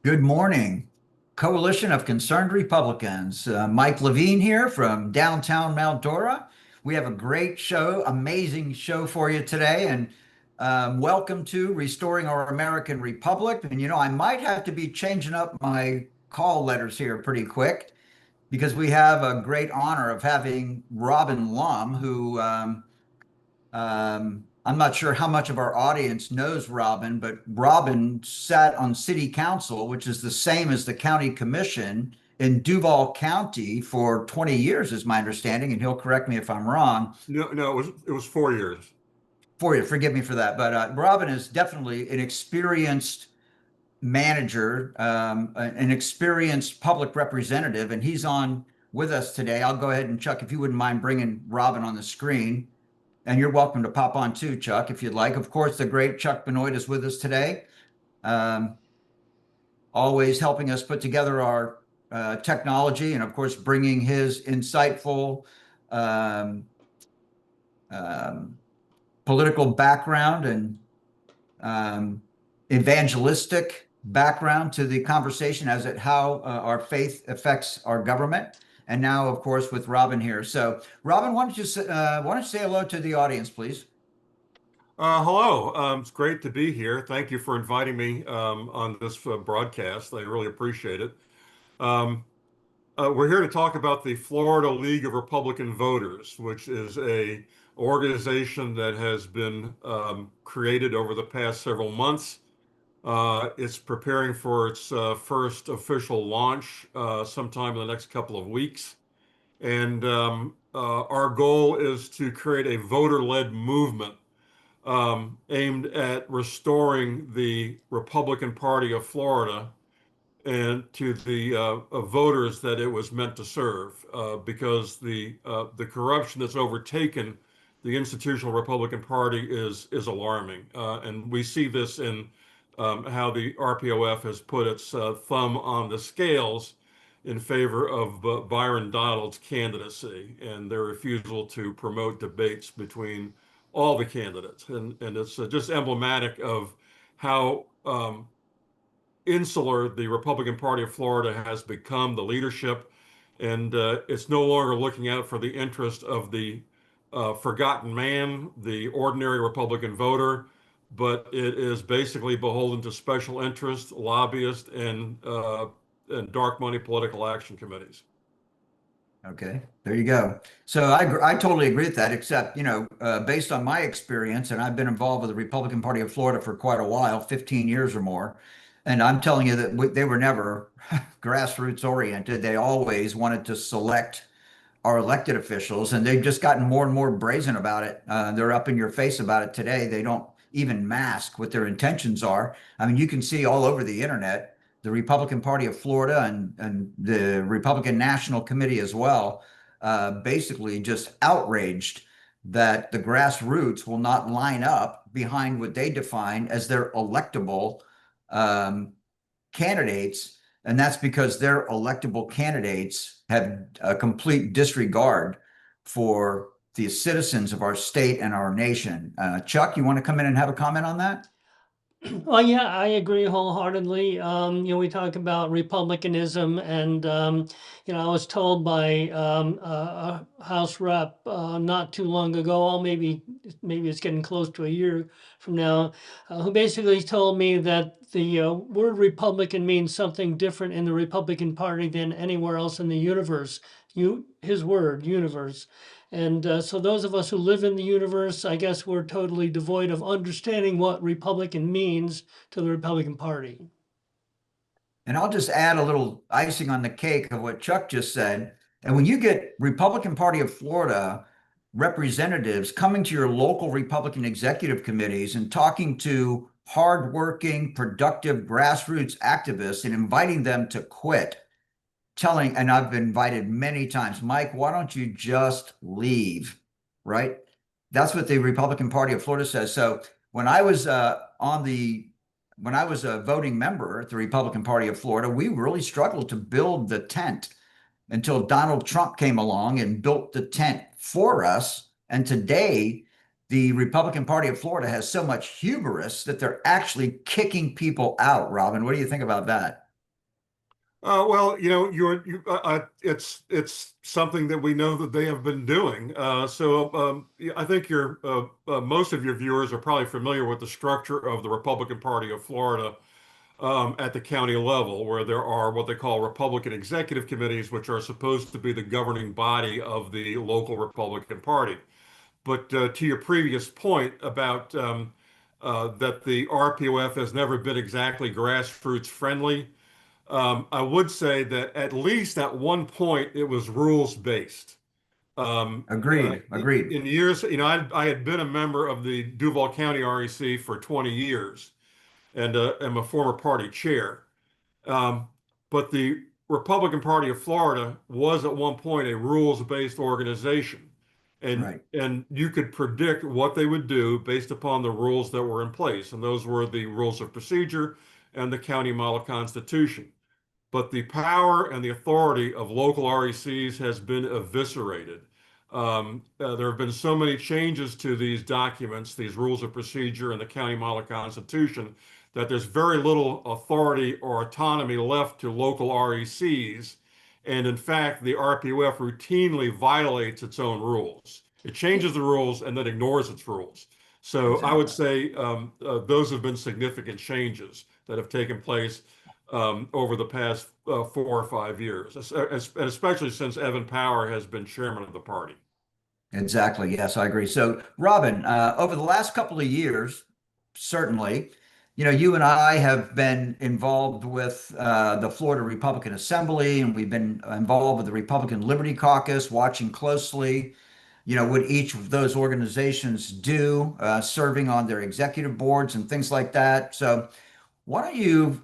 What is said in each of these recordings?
Good morning, Coalition of Concerned Republicans. Mike Levine here from downtown Mount Dora. We have a great show, amazing show for you today, and welcome to Restoring Our American Republic. And I might have to be changing up my call letters here pretty quick because we have a great honor of having Robin Lumb, who I'm not sure how much of our audience knows Robin, but Robin sat on city council, which is the same as the county commission in Duval County for 20 years, is my understanding, and he'll correct me if I'm wrong. No, it was 4 years. For you, forgive me for that. But Robin is definitely an experienced manager, an experienced public representative, and he's on with us today. I'll go ahead and Chuck, if you wouldn't mind bringing Robin on the screen. And you're welcome to pop on too, Chuck, if you'd like. Of course, the great Chuck Benoit is with us today, um, always helping us put together our technology and, of course, bringing his insightful um, um, political background and um, evangelistic background to the conversation as it how our faith affects our government. And now, of course, with Robin here. So, Robin, why don't you say hello to the audience, please? Hello. It's great to be here. Thank you for inviting me on this broadcast. I really appreciate it. Um, we're here to talk about the Florida League of Republican Voters, which is a organization that has been created over the past several months. It's preparing for its first official launch sometime in the next couple of weeks. And our goal is to create a voter-led movement aimed at restoring the Republican Party of Florida and to the voters that it was meant to serve, because the corruption that's overtaken the institutional Republican Party is alarming, and we see this in how the RPOF has put its thumb on the scales in favor of Byron Donalds' candidacy and their refusal to promote debates between all the candidates. And it's just emblematic of how insular the Republican Party of Florida has become, the leadership, and it's no longer looking out for the interest of the forgotten man, the ordinary Republican voter, but it is basically beholden to special interest, lobbyists, and dark money political action committees. Okay, there you go. So I totally agree with that, except, based on my experience, and I've been involved with the Republican Party of Florida for quite a while, 15 years or more. And I'm telling you that they were never grassroots oriented. They always wanted to select our elected officials, and they've just gotten more and more brazen about it. They're up in your face about it today. They don't even mask what their intentions are. I mean, you can see all over the internet the Republican Party of Florida and the Republican National Committee as well, basically just outraged that the grassroots will not line up behind what they define as their electable um, candidates. And that's because their electable candidates have a complete disregard for the citizens of our state and our nation. Chuck, you want to come in and have a comment on that? Well, yeah, I agree wholeheartedly. We talk about republicanism, and I was told by a House rep not too long ago, maybe it's getting close to a year from now, who basically told me that the word Republican means something different in the Republican Party than anywhere else in the universe. His word, universe. And so those of us who live in the universe, I guess we're totally devoid of understanding what Republican means to the Republican Party. And I'll just add a little icing on the cake of what Chuck just said. And when you get Republican Party of Florida representatives coming to your local Republican executive committees and talking to hardworking, productive grassroots activists and inviting them to quit, and I've been invited many times, Mike, why don't you just leave? Right? That's what the Republican Party of Florida says. So when I was when I was a voting member at the Republican Party of Florida, we really struggled to build the tent until Donald Trump came along and built the tent for us. And today, the Republican Party of Florida has so much hubris that they're actually kicking people out. Robin, what do you think about that? Well, it's something that we know that they have been doing. Yeah, I think most of your viewers are probably familiar with the structure of the Republican Party of Florida at the county level, where there are what they call Republican executive committees, which are supposed to be the governing body of the local Republican Party. But to your previous point about that the RPOF has never been exactly grassroots friendly. I would say that at least at one point it was rules based. Agreed. Agreed. In years, I had been a member of the Duval County REC for 20 years and am a former party chair. Um, but the Republican Party of Florida was at one point a rules-based organization. And, Right. and you could predict what they would do based upon the rules that were in place. And those were the rules of procedure and the county model constitution. But the power and the authority of local RECs has been eviscerated. There have been so many changes to these documents, these rules of procedure and the county model constitution, that there's very little authority or autonomy left to local RECs. And in fact, the RPOF routinely violates its own rules. It changes the rules and then ignores its rules. So I would say those have been significant changes that have taken place over the past 4 or 5 years, and especially since Evan Power has been chairman of the party. Exactly. Yes, I agree. So, Robin, over the last couple of years, certainly, you and I have been involved with the Florida Republican Assembly, and we've been involved with the Republican Liberty Caucus, watching closely, what each of those organizations do, serving on their executive boards and things like that. So, why don't you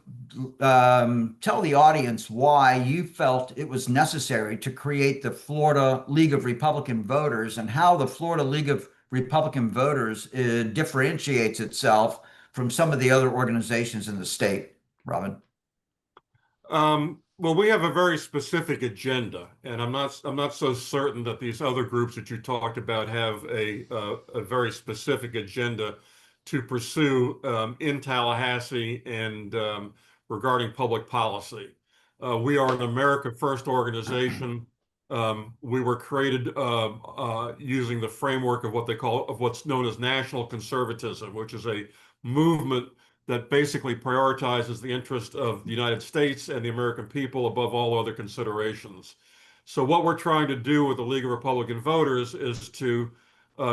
tell the audience why you felt it was necessary to create the Florida League of Republican Voters and how the Florida League of Republican Voters differentiates itself from some of the other organizations in the state, Robin? Well, we have a very specific agenda, and I'm not so certain that these other groups that you talked about have a very specific agenda to pursue in Tallahassee and regarding public policy. We are an America First organization. We were created using the framework of what's known as national conservatism, which is a movement that basically prioritizes the interest of the United States and the American people above all other considerations. So what we're trying to do with the League of Republican Voters is to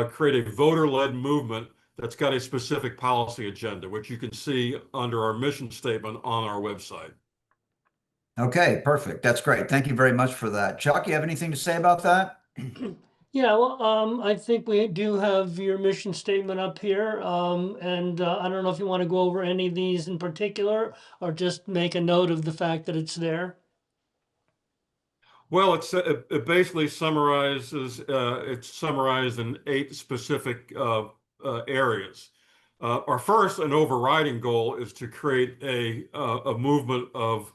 create a voter-led movement that's got a specific policy agenda, which you can see under our mission statement on our website. Okay, perfect. That's great. Thank you very much for that. Chuck, you have anything to say about that? Yeah, well, I think we do have your mission statement up here, and I don't know if you want to go over any of these in particular, or just make a note of the fact that it's there. Well, it basically summarizes, it's summarized in 8 specific areas. Our first and overriding goal is to create a movement of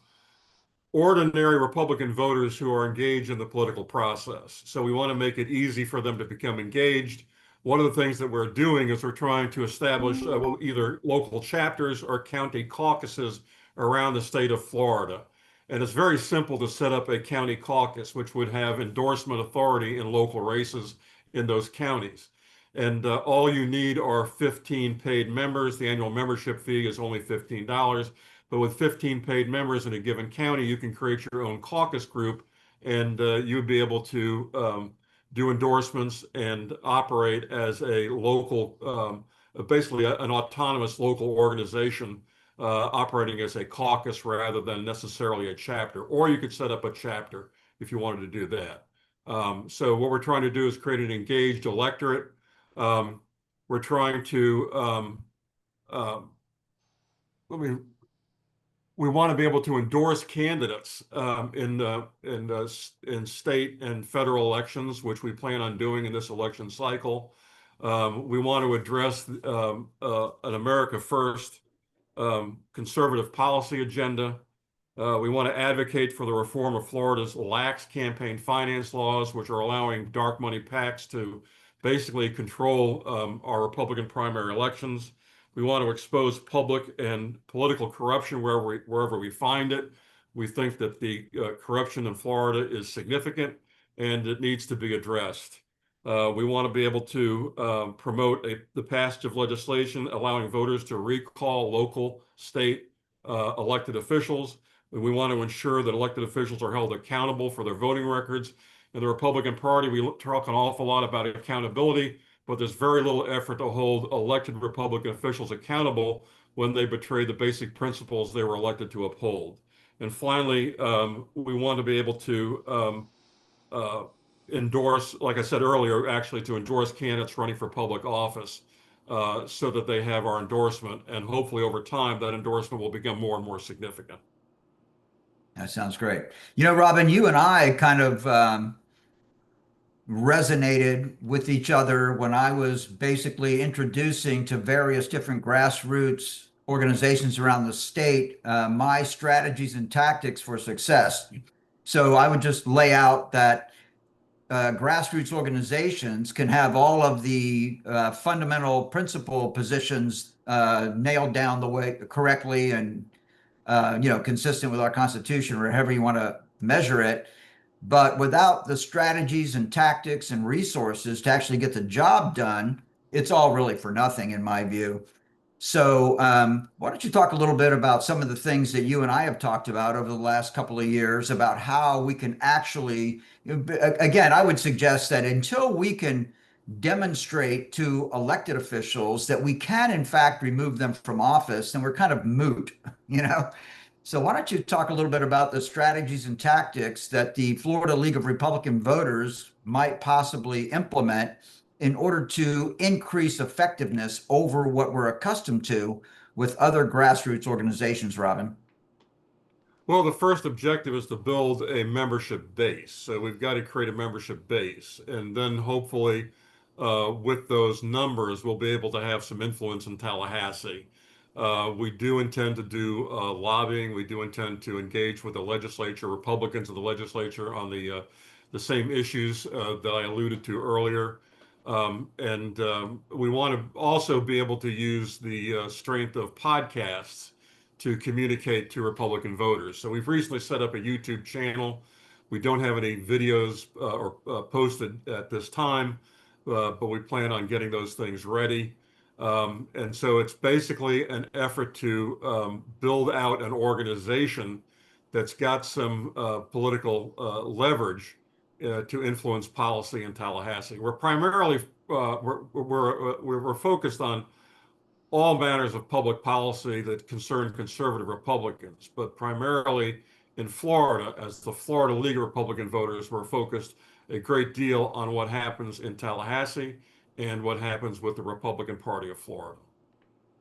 ordinary Republican voters who are engaged in the political process. So we want to make it easy for them to become engaged. One of the things that we're doing is we're trying to establish either local chapters or county caucuses around the state of Florida. And it's very simple to set up a county caucus, which would have endorsement authority in local races in those counties. And all you need are 15 paid members. The annual membership fee is only $15. But with 15 paid members in a given county, you can create your own caucus group, and you'd be able to do endorsements and operate as a local, basically an autonomous local organization operating as a caucus rather than necessarily a chapter. Or you could set up a chapter if you wanted to do that. So what we're trying to do is create an engaged electorate. We're trying to, we want to be able to endorse candidates in state and federal elections, which we plan on doing in this election cycle. We want to address an America First conservative policy agenda. We want to advocate for the reform of Florida's lax campaign finance laws, which are allowing dark money PACs to basically control our Republican primary elections. We want to expose public and political corruption wherever we find it. We think that the corruption in Florida is significant and it needs to be addressed. We want to be able to promote the passage of legislation allowing voters to recall local, state elected officials. We want to ensure that elected officials are held accountable for their voting records. In the Republican Party, we talk an awful lot about accountability, but there's very little effort to hold elected Republican officials accountable when they betray the basic principles they were elected to uphold. And finally, we want to be able to endorse, like I said earlier, actually to endorse candidates running for public office so that they have our endorsement. And hopefully over time, that endorsement will become more and more significant. That sounds great. You know, Robin, you and I kind of resonated with each other when I was basically introducing to various different grassroots organizations around the state my strategies and tactics for success. So I would just lay out that grassroots organizations can have all of the fundamental principle positions nailed down the way correctly and consistent with our Constitution or however you want to measure it. But without the strategies and tactics and resources to actually get the job done, it's all really for nothing, in my view. So why don't you talk a little bit about some of the things that you and I have talked about over the last couple of years about how we can actually, again, I would suggest that until we can demonstrate to elected officials that we can, in fact, remove them from office, then we're kind of moot, you know? So why don't you talk a little bit about the strategies and tactics that the Florida League of Republican Voters might possibly implement in order to increase effectiveness over what we're accustomed to with other grassroots organizations, Robin? Well, the first objective is to build a membership base. So we've got to create a membership base. And then hopefully with those numbers, we'll be able to have some influence in Tallahassee. We do intend to do lobbying. We do intend to engage with the legislature, Republicans of the legislature on the same issues that I alluded to earlier. We want to also be able to use the strength of podcasts to communicate to Republican voters. So we've recently set up a YouTube channel. We don't have any videos posted at this time, but we plan on getting those things ready. And so it's basically an effort to build out an organization that's got some political leverage to influence policy in Tallahassee. We're primarily we're focused on all matters of public policy that concern conservative Republicans, but primarily in Florida, as the Florida League of Republican Voters, we're focused a great deal on what happens in Tallahassee and what happens with the Republican Party of Florida.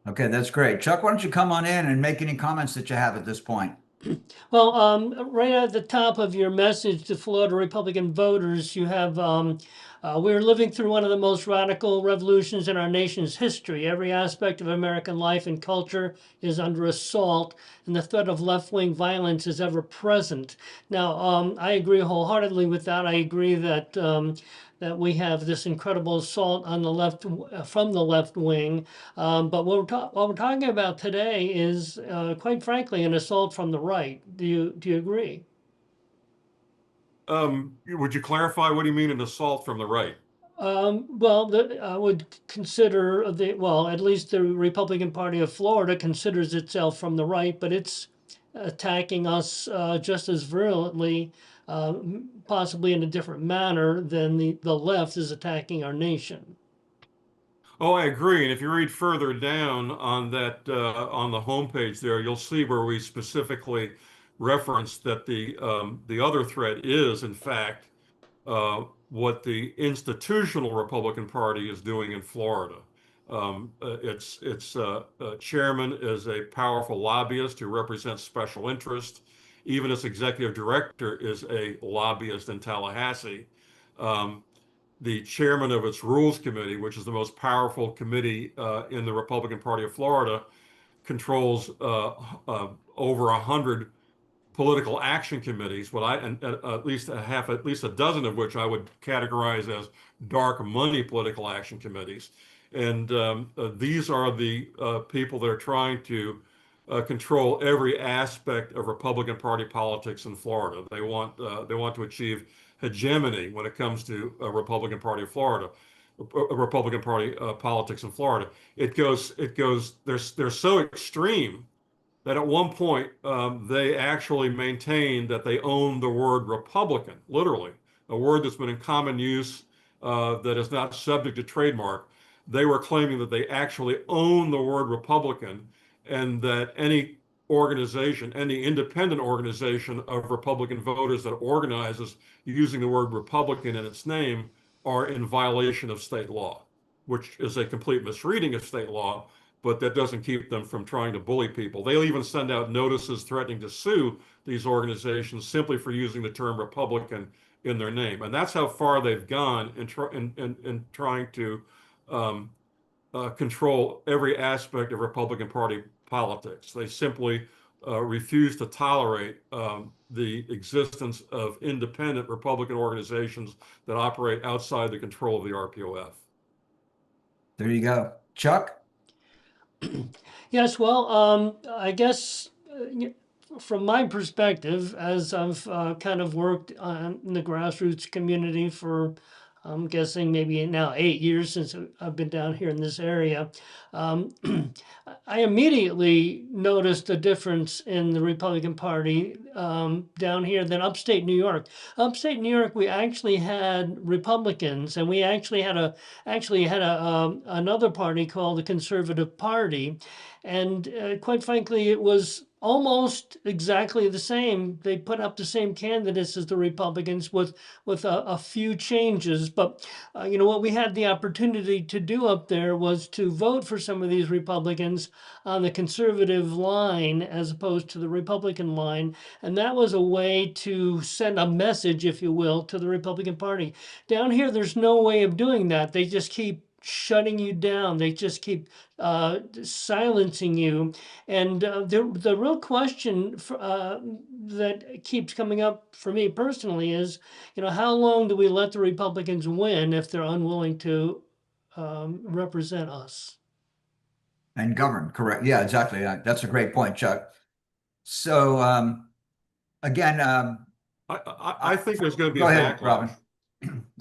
Okay, that's great. Chuck, why don't you come on in and make any comments that you have at this point? Well, right at the top of your message to Florida Republican voters, you have we're living through one of the most radical revolutions in our nation's history. Every aspect of American life and culture is under assault, and the threat of left-wing violence is ever present. Now, I agree wholeheartedly with that. I agree that that we have this incredible assault on the left from the left wing. But what we're talking about today is, quite frankly, an assault from the right. Do you agree? Would you clarify what do you mean an assault from the right? Well, I would consider at least the Republican Party of Florida considers itself from the right, but it's attacking us just as virulently, possibly in a different manner than the left is attacking our nation. Oh, I agree. And if you read further down on that, on the homepage there, you'll see where we specifically reference that the other threat is, in fact, what the institutional Republican Party is doing in Florida. Its chairman is a powerful lobbyist who represents special interests. Even its executive director is a lobbyist in Tallahassee. The chairman of its Rules Committee, which is the most powerful committee in the Republican Party of Florida, controls over 100 political action committees, and at least a dozen of which I would categorize as dark money political action committees. And these are the people that are trying to control every aspect of Republican Party politics in Florida. They want to achieve hegemony when it comes to Republican Party of Florida, Republican Party politics in Florida. They're so extreme that at one point they actually maintained that they own the word Republican, literally, a word that's been in common use that is not subject to trademark. They were claiming that they actually own the word Republican, and that any organization, any independent organization of Republican voters that organizes using the word Republican in its name are in violation of state law, which is a complete misreading of state law, but that doesn't keep them from trying to bully people. They'll even send out notices threatening to sue these organizations simply for using the term Republican in their name. And that's how far they've gone in trying to control every aspect of Republican Party politics. They simply refuse to tolerate the existence of independent Republican organizations that operate outside the control of the RPOF. There you go. Chuck? Yes, well, I guess from my perspective, as I've kind of worked in the grassroots community for, I'm guessing maybe now 8 years since I've been down here in this area, I immediately noticed a difference in the Republican Party down here than upstate New York. Upstate New York, we actually had Republicans, and we actually had another party called the Conservative Party, and quite frankly, it was almost exactly the same. They put up the same candidates as the Republicans with a few changes. But what we had the opportunity to do up there was to vote for some of these Republicans on the conservative line as opposed to the Republican line. And that was a way to send a message, if you will, to the Republican Party. Down here, there's no way of doing that. They just keep shutting you down. They just keep silencing you. And the real question that keeps coming up for me personally is, how long do we let the Republicans win if they're unwilling to represent us? And govern, correct. Yeah, exactly. That's a great point, Chuck. So again, I think there's going to be go a ahead, backlash. Robin.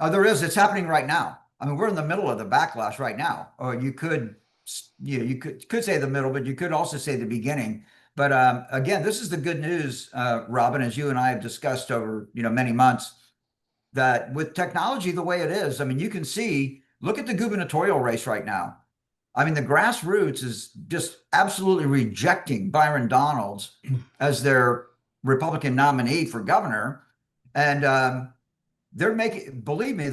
Oh, there is. It's happening right now. I mean, we're in the middle of the backlash right now. Or you could say the middle, but you could also say the beginning. But again, this is the good news, Robin, as you and I have discussed over many months, that with technology the way it is, I mean, you can see. Look at the gubernatorial race right now. I mean, the grassroots is just absolutely rejecting Byron Donalds as their Republican nominee for governor, and they're making. Believe me,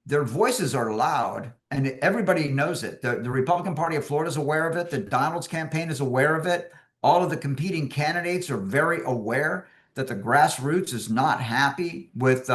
their voices are loud, and everybody knows it. The Republican Party of Florida is aware of it. The Donalds campaign is aware of it. All of the competing candidates are very aware that the grassroots is not happy with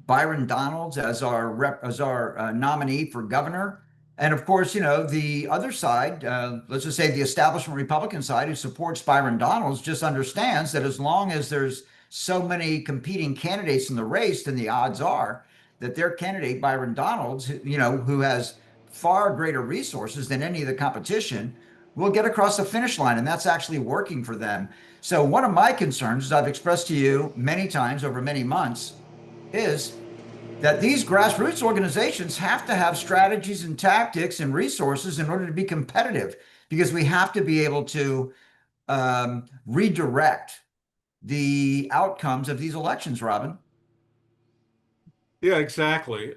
Byron Donalds as our nominee for governor. And of course, the other side, let's just say the establishment Republican side who supports Byron Donalds, just understands that as long as there's so many competing candidates in the race, then the odds are that their candidate, Byron Donalds, who has far greater resources than any of the competition, will get across the finish line. And that's actually working for them. So one of my concerns, as I've expressed to you many times over many months, is that these grassroots organizations have to have strategies and tactics and resources in order to be competitive, because we have to be able to redirect the outcomes of these elections, Robin. Yeah, exactly.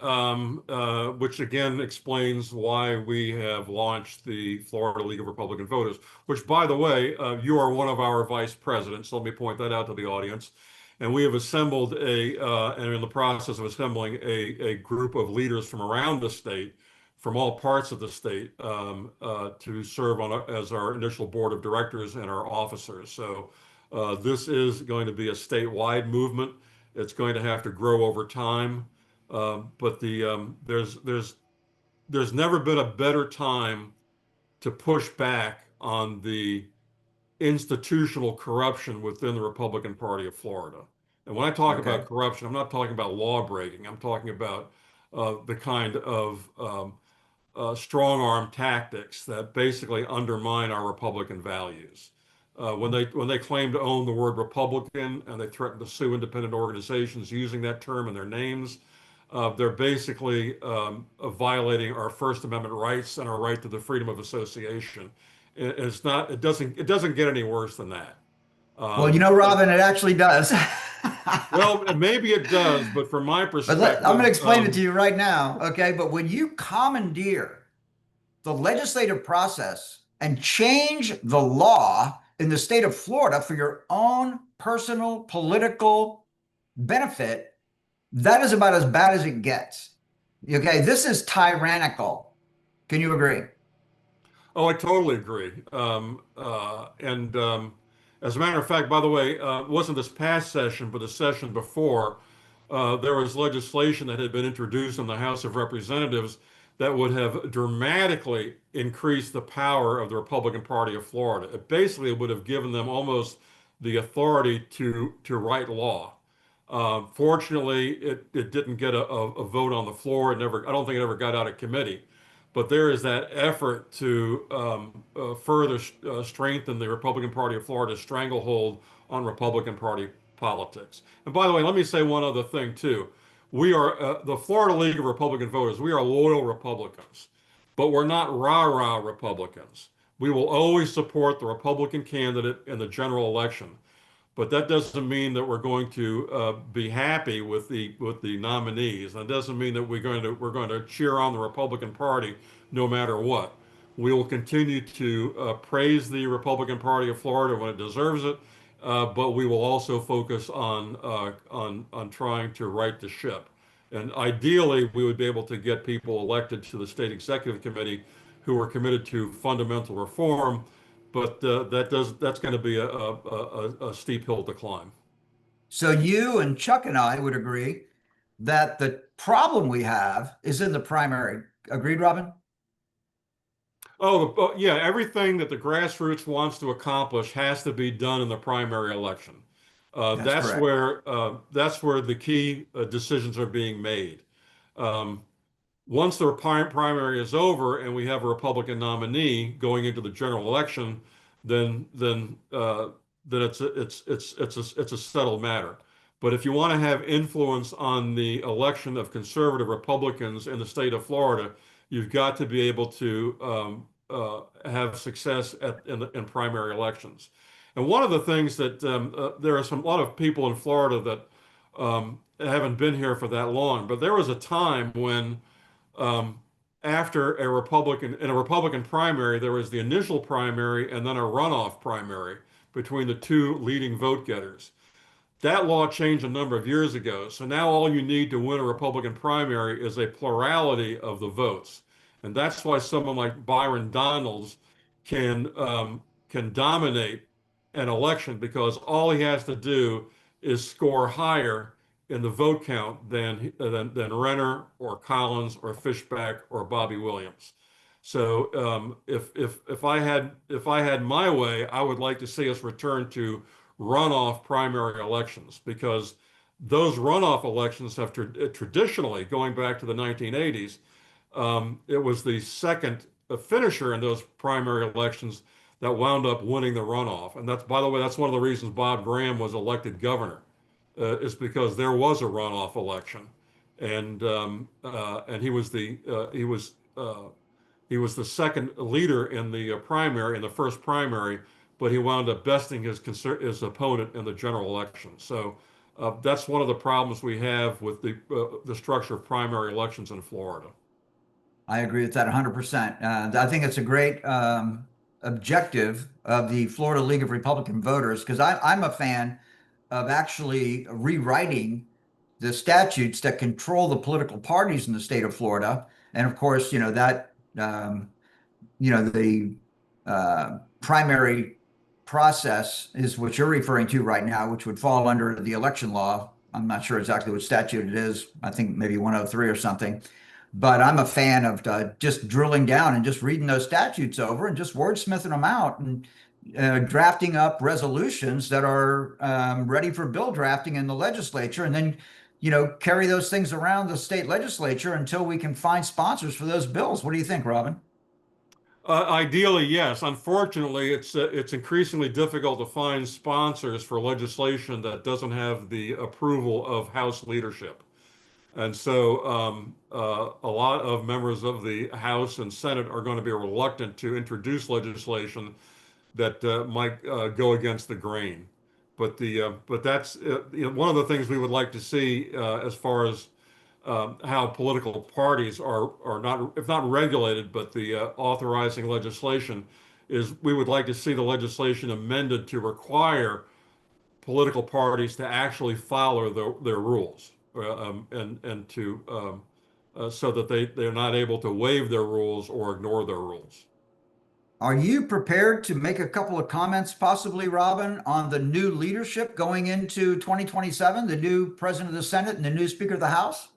Which again explains why we have launched the Florida League of Republican Voters, which, by the way, you are one of our vice presidents. Let me point that out to the audience. And we have assembled and are in the process of assembling a group of leaders from around the state, from all parts of the state, to serve as our initial board of directors and our officers. So this is going to be a statewide movement. It's going to have to grow over time, but there's never been a better time to push back on the institutional corruption within the Republican Party of Florida. And when I talk about corruption, I'm not talking about law breaking. I'm talking about the kind of strong arm tactics that basically undermine our Republican values. When they claim to own the word Republican and they threaten to sue independent organizations using that term in their names, they're basically violating our First Amendment rights and our right to the freedom of association. It's not. It doesn't get any worse than that. Well, you know, Robin, it actually does. Well, maybe it does, but from my perspective, I'm going to explain it to you right now. Okay. But when you commandeer the legislative process and change the law in the state of Florida for your own personal political benefit, that is about as bad as it gets. Okay. This is tyrannical. Can you agree? Oh, I totally agree. And as a matter of fact, by the way, it wasn't this past session, but the session before, there was legislation that had been introduced in the House of Representatives that would have dramatically increased the power of the Republican Party of Florida. It basically would have given them almost the authority to write law. Fortunately, it didn't get a vote on the floor. I don't think it ever got out of committee. But there is that effort to further strengthen the Republican Party of Florida's stranglehold on Republican Party politics. And by the way, let me say one other thing too. We are the Florida League of Republican Voters. We are loyal Republicans, but we're not rah-rah Republicans. We will always support the Republican candidate in the general election. But that doesn't mean that we're going to be happy with the nominees. That doesn't mean that we're going to cheer on the Republican Party no matter what. We will continue to praise the Republican Party of Florida when it deserves it, but we will also focus on trying to right the ship. And ideally, we would be able to get people elected to the state executive committee who are committed to fundamental reform. But that's going to be a steep hill to climb. So you and Chuck and I would agree that the problem we have is in the primary. Agreed, Robin? Oh, yeah, everything that the grassroots wants to accomplish has to be done in the primary election. That's where the key decisions are being made. Once the primary is over and we have a Republican nominee going into the general election, then it's a settled matter. But if you want to have influence on the election of conservative Republicans in the state of Florida, you've got to be able to have success in primary elections. And one of the things that there are a lot of people in Florida that haven't been here for that long, but there was a time when after in a Republican primary, there was the initial primary and then a runoff primary between the two leading vote getters. That law changed a number of years ago. So now all you need to win a Republican primary is a plurality of the votes. And that's why someone like Byron Donalds can dominate an election, because all he has to do is score higher in the vote count than Renner or Collins or Fishback or Bobby Williams. So if I had my way, I would like to see us return to runoff primary elections, because those runoff elections have traditionally, going back to the 1980s, it was the second finisher in those primary elections that wound up winning the runoff. And that's, by the way, that's one of the reasons Bob Graham was elected governor. Is because there was a runoff election, and he was the second leader in the primary, in the first primary, but he wound up besting his opponent in the general election. So that's one of the problems we have with the structure of primary elections in Florida. I agree with that 100%. I think it's a great objective of the Florida League of Republican Voters, because I'm a fan of actually rewriting the statutes that control the political parties in the state of Florida. And of course, the primary process is what you're referring to right now, which would fall under the election law. I'm not sure exactly what statute it is. I think maybe 103 or something. But I'm a fan of just drilling down and just reading those statutes over and just wordsmithing them out and drafting up resolutions that are ready for bill drafting in the legislature, and then carry those things around the state legislature until we can find sponsors for those bills. What do you think, Robin? Ideally, yes. Unfortunately, it's increasingly difficult to find sponsors for legislation that doesn't have the approval of House leadership. And so a lot of members of the House and Senate are going to be reluctant to introduce legislation that might go against the grain. But that's one of the things we would like to see as far as how political parties are not, if not regulated, but the authorizing legislation is we would like to see the legislation amended to require political parties to actually follow their rules and to so that they're not able to waive their rules or ignore their rules. Are you prepared to make a couple of comments, possibly, Robin, on the new leadership going into 2027, the new president of the Senate and the new Speaker of the House?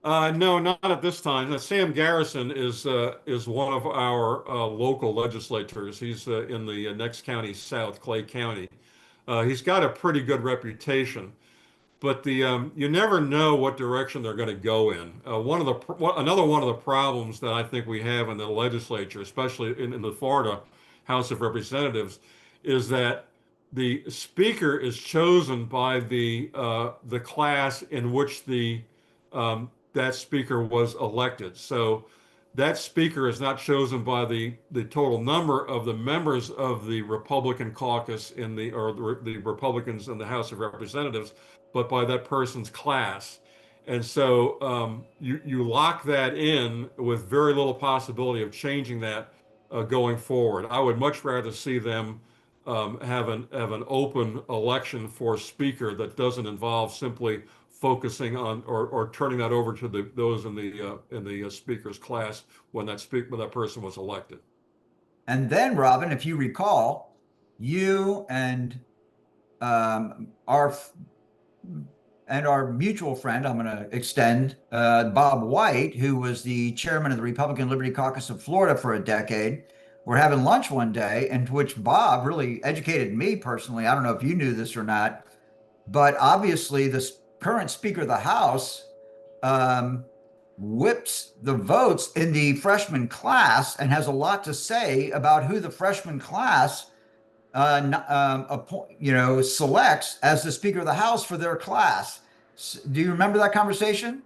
No, not at this time. Sam Garrison is one of our local legislators. He's in the next county south, Clay County. He's got a pretty good reputation, but you never know what direction they're going to go in. Another one of the problems that I think we have in the legislature, especially in the Florida House of Representatives, is that the speaker is chosen by the class in which that speaker was elected. So that speaker is not chosen by the total number of the members of the Republican caucus or the Republicans in the House of Representatives, but by that person's class. And so you lock that in with very little possibility of changing that going forward. I would much rather see them have an open election for speaker that doesn't involve simply focusing on or turning that over to those in the speaker's class when that person was elected. And then, Robin, if you recall, you and our mutual friend, I'm going to extend, Bob White, who was the chairman of the Republican Liberty Caucus of Florida for a decade, were having lunch one day, in which Bob really educated me personally. I don't know if you knew this or not, but obviously the current Speaker of the House whips the votes in the freshman class and has a lot to say about who the freshman class selects as the Speaker of the House for their class. Do you remember that conversation?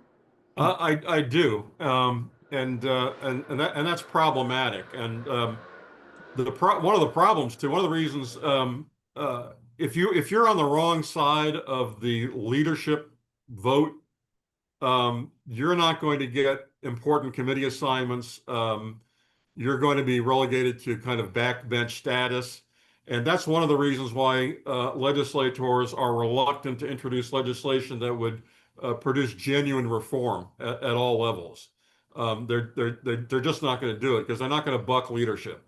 I do, and that's problematic. And one of the problems too, one of the reasons, if you're on the wrong side of the leadership vote, you're not going to get important committee assignments. You're going to be relegated to kind of backbench status. And that's one of the reasons why legislators are reluctant to introduce legislation that would produce genuine reform at all levels. They're just not going to do it because they're not going to buck leadership.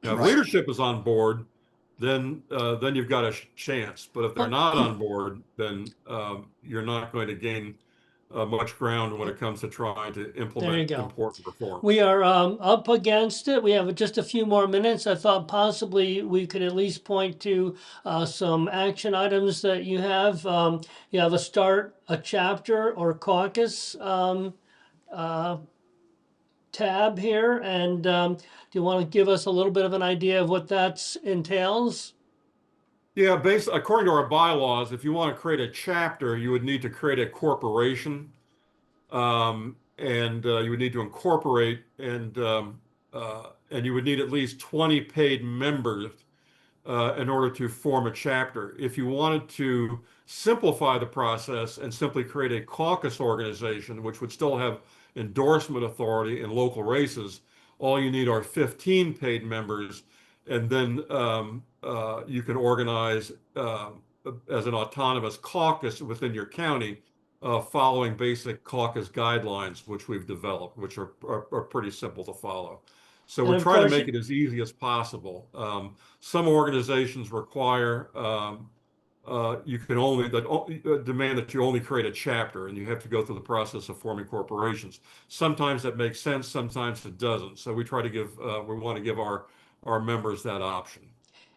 Now, if leadership is on board, then you've got a chance. But if they're not on board, then you're not going to gain much ground when it comes to trying to implement important reforms. We are up against it. We have just a few more minutes. I thought possibly we could at least point to some action items that you have. You have a chapter or caucus tab here. And do you want to give us a little bit of an idea of what that entails? Yeah, according to our bylaws, if you want to create a chapter, you would need to create a corporation, and you would need to incorporate, and you would need at least 20 paid members in order to form a chapter. If you wanted to simplify the process and simply create a caucus organization, which would still have endorsement authority in local races, all you need are 15 paid members. And then you can organize as an autonomous caucus within your county, following basic caucus guidelines, which we've developed, which are pretty simple to follow. So we're trying to make it as easy as possible. Some organizations require you can only demand that you only create a chapter, and you have to go through the process of forming corporations. Sometimes that makes sense, sometimes it doesn't. So we want to give our members that option.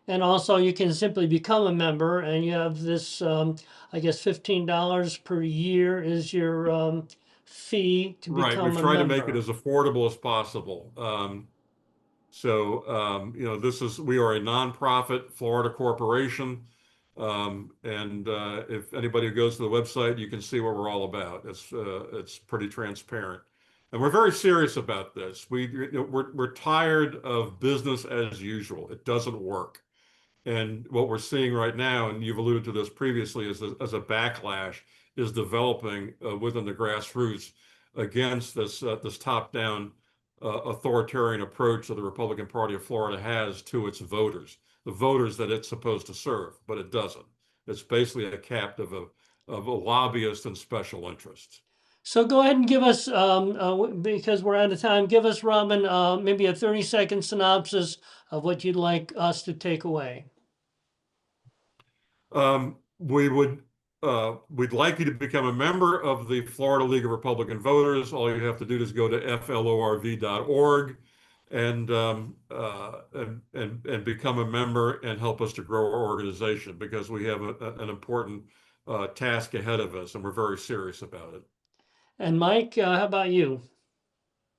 And also, you can simply become a member, and you have this, I guess, $15 per year is your fee to Right. become We've a tried to make it member. as affordable as possible. We are a nonprofit Florida corporation. If anybody goes to the website, you can see what we're all about. It's pretty transparent. And we're very serious about this. We're tired of business as usual. It doesn't work. And what we're seeing right now, and you've alluded to this previously, as a backlash is developing within the grassroots against this top-down authoritarian approach that the Republican Party of Florida has to its voters, the voters that it's supposed to serve, but it doesn't. It's basically a captive of a lobbyist and special interests. So go ahead and give us, because we're out of time, give us, Robin, maybe a 30-second synopsis of what you'd like us to take away. We'd like you to become a member of the Florida League of Republican Voters. All you have to do is go to florv.org and become a member and help us to grow our organization, because we have an important task ahead of us, and we're very serious about it. And Mike, how about you?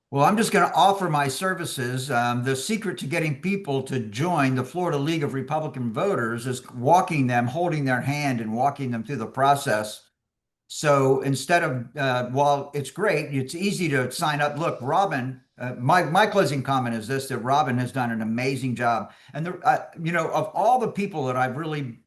Well, I'm just going to offer my services. The secret to getting people to join the Florida League of Republican Voters is walking them, holding their hand, and walking them through the process. So instead of, while it's great, it's easy to sign up. Look, Robin, my closing comment is this, that Robin has done an amazing job. And, of all the people that I've really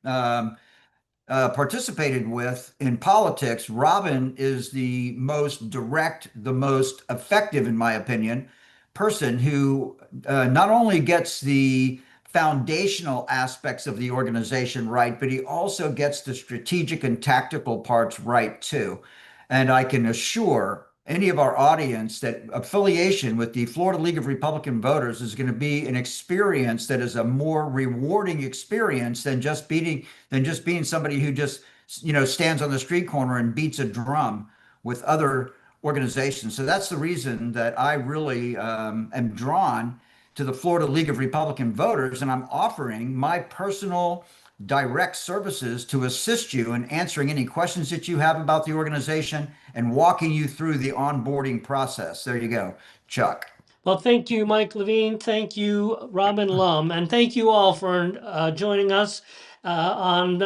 participated with in politics, Robin is the most direct, the most effective, in my opinion, person who not only gets the foundational aspects of the organization right, but he also gets the strategic and tactical parts right too. And I can assure any of our audience that affiliation with the Florida League of Republican Voters is going to be an experience that is a more rewarding experience than just being somebody who just, stands on the street corner and beats a drum with other organizations. So that's the reason that I really am drawn to the Florida League of Republican Voters, and I'm offering my personal direct services to assist you in answering any questions that you have about the organization and walking you through the onboarding process. There you go, Chuck. Well, thank you, Mike Levine. Thank you, Robin Lumb. And thank you all for joining us on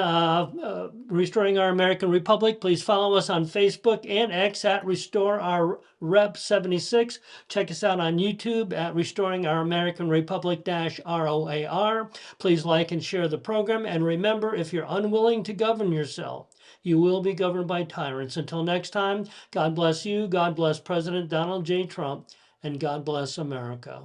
Restoring Our American Republic. Please follow us on Facebook and X at Restore Our Rep 76. Check us out on YouTube at Restoring Our American Republic -ROAR. Please like and share the program. And remember, if you're unwilling to govern yourself, you will be governed by tyrants. Until next time, God bless you. God bless President Donald J. Trump. And God bless America.